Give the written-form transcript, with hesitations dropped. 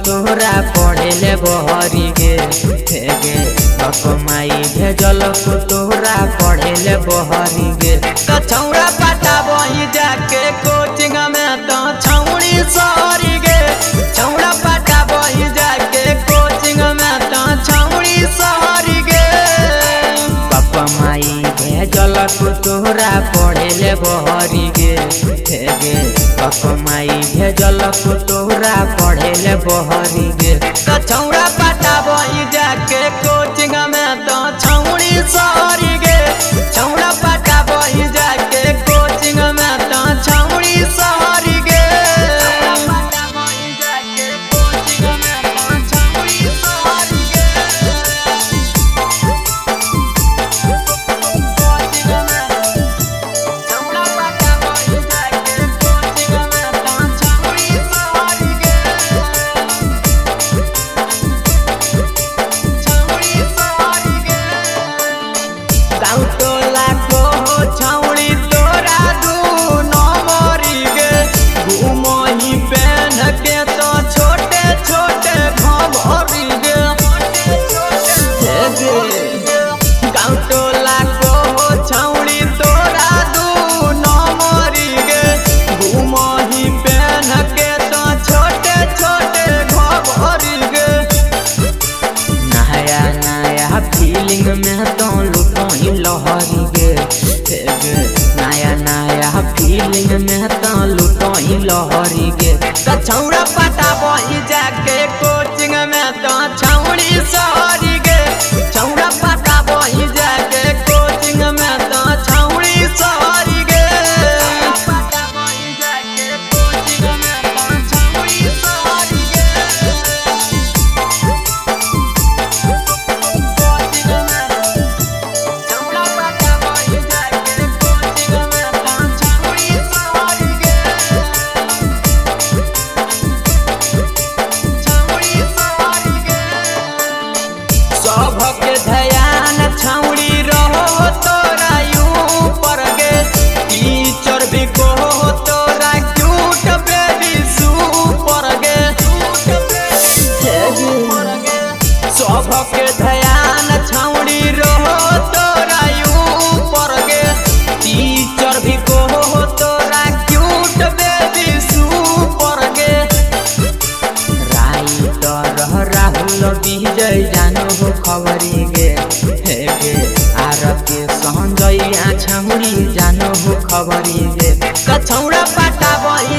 तोहरा पढ़ेले बहरी गे गे माई भेजल तोहरा पढ़ेले बहरी गे छौड़ा पाटा बही जाके कोचिंग में तो छौड़ी सहरी गे छौड़ा पाटा बही जाके कोचिंग में तो छौड़ी सहरी गे पापा माई भेजल तोहरा पढ़ेले बहरी गे गे पापा माई भेजल तोहरा पढ़ेले बहरी गे छौड़ा पाटा बही जाके कोचिंग में तो छौड़ी सहरी गे छौड़ा पाटा बही जाके कोचिंग में तो छौड़ी सहरी गे पाटा बही जाके कोचिंग में तो छौड़ी सहरी गे कोचिंग में छौड़ा पाटा बही जाके कोचिंग में तो छौड़ी सहरी गे छौड़ी सहरी गे गाँव टोला को छौड़ी तोरा दू नंबरी गे घूमही पहन के तो छोटे छोटे घमरी गे गाँव टोला को छौड़ी तोरा दू नंबरी गे घूमही पहन के तो छोटे छोटे घमरी गे नया नया फीलिंग में तो लुटही लहरी गे नया नया फीलिंग में तो लुटही लहरी गे छौड़ा पाटा बही जाके कोचिंग में तो छौड़ी सहरी गे छौड़ा पाटा बही जाके कोचिंग में तो छौड़ी सहरी गे पाटा बही जाके कोचिंग में तो छौड़ी सहरी गे कोचिंग में छौड़ा पाटा बही जाके कोचिंग में तो छौड़ी सहरी गे छौड़ी सहरी गे सबके ध्यान छौड़ी रहो तोरा ऊपर गे टीचर भी कहो तोरा क्यूट बेबी सुपर गे सबके ध्यान छौड़ी रहो तोरा ऊपर गे टीचर भी कहो तोरा क्यूट बेबी सुपर गे राइटर राहुल विजय जानो हो खबरी गे गे आर के संजय छौड़ी जानो हो खबरी गे छौड़ा पाटा बही